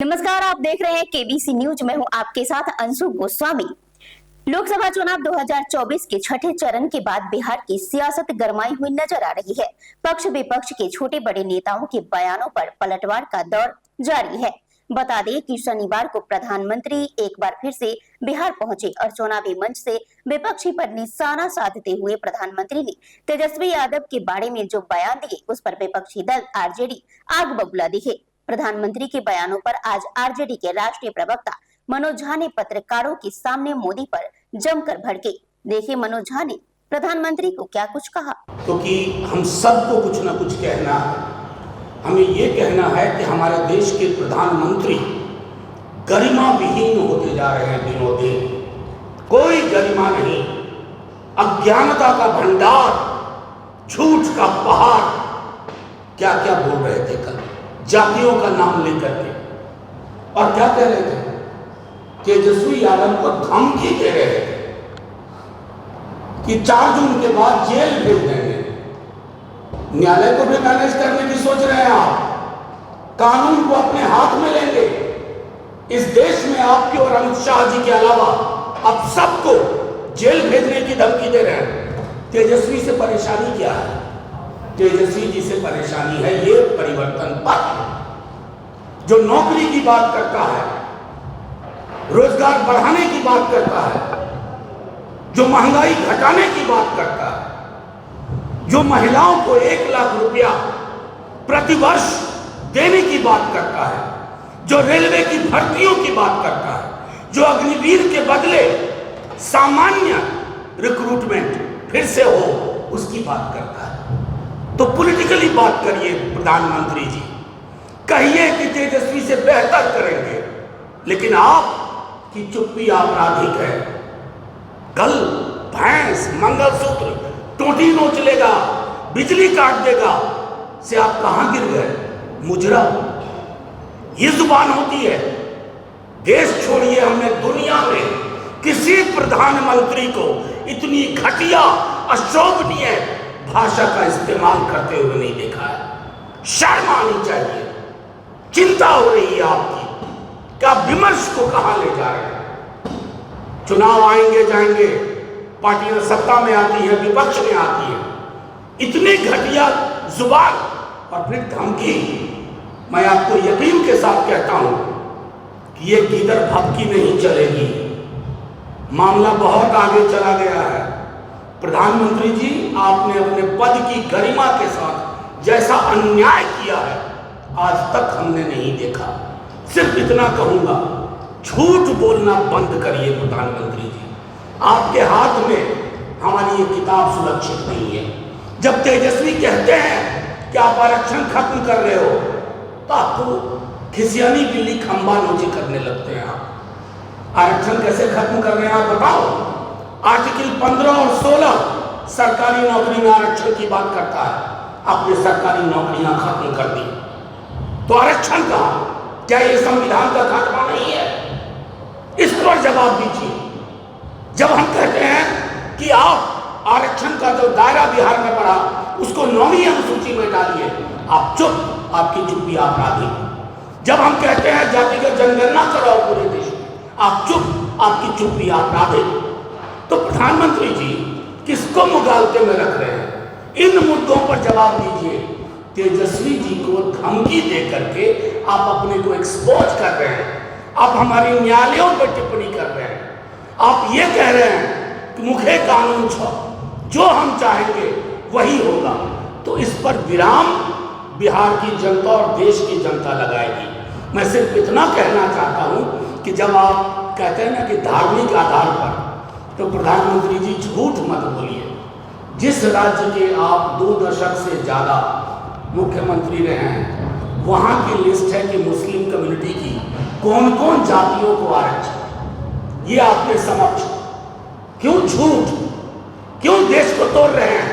नमस्कार, आप देख रहे हैं केबीसी न्यूज। मैं हूं आपके साथ अंशु गोस्वामी। लोकसभा चुनाव 2024 के छठे चरण के बाद बिहार की सियासत गरमाई हुई नजर आ रही है। पक्ष विपक्ष के छोटे बड़े नेताओं के बयानों पर पलटवार का दौर जारी है। बता दें कि शनिवार को प्रधानमंत्री एक बार फिर से बिहार पहुंचे और चुनावी मंच से विपक्षी पर निशाना साधते हुए प्रधानमंत्री ने तेजस्वी यादव के बारे में जो बयान दिए, उस पर विपक्षी दल आरजेडी आग बबूला दिखे। प्रधानमंत्री के बयानों पर आज आरजेडी के राष्ट्रीय प्रवक्ता मनोज झा ने पत्रकारों के सामने मोदी पर जमकर भड़के। देखिए मनोज झा ने प्रधानमंत्री को क्या कुछ कहा। क्योंकि हम सबको कुछ ना कुछ कहना है। हमें ये कहना है कि हमारे देश के प्रधानमंत्री गरिमा विहीन होते जा रहे हैं दिनों दिन। कोई गरिमा नहीं, अज्ञानता का भंडार, झूठ का पहाड़। क्या क्या बोल रहे थे कल, जातियों का नाम लेकर के, और क्या कह रहे थे, तेजस्वी यादव को धमकी दे रहे थे कि 4 जून के बाद जेल भेज देंगे। न्यायालय को भी मैनेज करने की सोच रहे हैं आप, कानून को अपने हाथ में लेंगे। इस देश में आपके और अमित शाह जी के अलावा अब सबको जेल भेजने की धमकी दे रहे हैं। तेजस्वी से परेशानी क्या है? तेजस्वी जी से परेशानी है ये परिवर्तन पत्र, जो नौकरी की बात करता है, रोजगार बढ़ाने की बात करता है, जो महंगाई घटाने की बात करता है, जो महिलाओं को 1 लाख रुपया प्रतिवर्ष देने की बात करता है, जो रेलवे की भर्तियों की बात करता है, जो अग्निवीर के बदले सामान्य रिक्रूटमेंट फिर से हो, उसकी बात करता है। तो पॉलिटिकली बात करिए प्रधानमंत्री जी, कहिए कि तेजस्वी से बेहतर करेंगे, लेकिन आपकी चुप्पी आपराधिक है। कल भैंस मंगलसूत्र टोटी नोच लेगा, बिजली काट देगा से आप कहां गिर गए? मुजरा। ये जुबान होती है। देश छोड़िए, हमने दुनिया में किसी प्रधानमंत्री को इतनी घटिया अशोभनीय भाषा का इस्तेमाल करते हुए नहीं देखा है। शर्म आनी चाहिए। चिंता हो रही है आपकी कि आप विमर्श को कहां ले जा रहे हैं। चुनाव आएंगे जाएंगे, पार्टियां सत्ता में आती है, विपक्ष में आती है, इतनी घटिया जुबान और फिर धमकी। मैं आपको यकीन के साथ कहता हूं कि ये गीदड़ भभकी नहीं चलेगी। मामला बहुत आगे चला गया है। प्रधानमंत्री जी, आपने अपने पद की गरिमा के साथ जैसा अन्याय किया है, आज तक हमने नहीं देखा। सिर्फ इतना कहूंगा, झूठ बोलना बंद करिए प्रधानमंत्री जी। आपके हाथ में हमारी ये किताब सुरक्षित नहीं है। जब तेजस्वी कहते हैं कि आप आरक्षण खत्म कर रहे हो, तो आपको खिसियानी बिल्ली खंबा नोची करने लगते हैं। आप आरक्षण कैसे खत्म कर रहे हैं आप बताओ। आर्टिकल 15 और 16 सरकारी नौकरी में आरक्षण की बात करता है। आपने सरकारी नौकरियां खत्म कर दी, तो आरक्षण का क्या ये संविधान का खात्मा नहीं है? इस पर जवाब दीजिए। जब हम कहते हैं कि आप आरक्षण का जो दायरा बिहार में पड़ा, उसको 9वीं अनुसूची में डालिए, आप चुप, आपकी चुप्पी आपराधिक। जब हम कहते हैं जातिगत जनगणना कराओ पूरे देश में, आप चुप, आपकी चुप्पी आपराधिक। तो प्रधानमंत्री जी किसको मुगालते में रख रहे हैं? इन मुद्दों पर जवाब दीजिए। तेजस्वी जी को धमकी दे करके आप अपने को एक्सपोज कर रहे हैं। आप हमारी न्यायालयों पर टिप्पणी कर रहे हैं। आप ये कह रहे हैं कि मुखे कानून छो, जो हम चाहेंगे वही होगा। तो इस पर विराम बिहार की जनता और देश की जनता लगाएगी। मैं सिर्फ इतना कहना चाहता हूं कि जब आप कहते हैं ना कि धार्मिक आधार पर, तो प्रधानमंत्री जी झूठ मत बोलिए। जिस राज्य के आप 2 दशक से ज्यादा मुख्यमंत्री रहे हैं, वहां की लिस्ट है कि मुस्लिम कम्युनिटी की कौन कौन जातियों को आरक्षण, ये आपके समक्ष। क्यों झूठ, क्यों देश को तोड़ रहे हैं,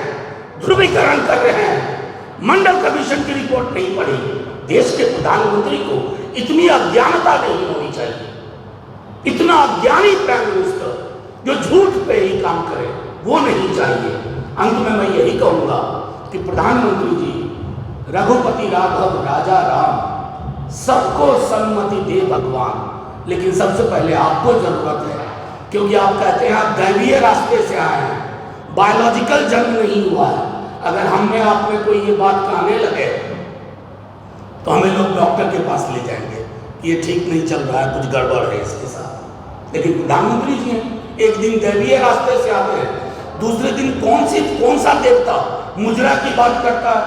ध्रुवीकरण कर रहे हैं? मंडल कमीशन की रिपोर्ट नहीं पढ़ी। देश के प्रधानमंत्री को इतनी अज्ञानता नहीं होनी चाहिए। इतना अज्ञानी प्राइम मिनिस्टर जो झूठ पे ही काम करे, वो नहीं चाहिए। अंत में मैं यही कहूंगा कि प्रधानमंत्री जी, रघुपति राघव राजा राम, सबको सम्मति दे भगवान। लेकिन सबसे पहले आपको जरूरत है, क्योंकि आप कहते हैं आप दैवीय रास्ते से आए हैं, बायोलॉजिकल जन्म नहीं हुआ है। अगर हम में आप में कोई ये बात कहने लगे तो हमें लोग डॉक्टर के पास ले जाएंगे कि ये ठीक नहीं चल रहा है, कुछ गड़बड़ है इसके साथ। लेकिन प्रधानमंत्री जी हैं, एक दिन दैवीय रास्ते से आते हैं, दूसरे दिन कौन सा देवता मुजरा की बात करता है,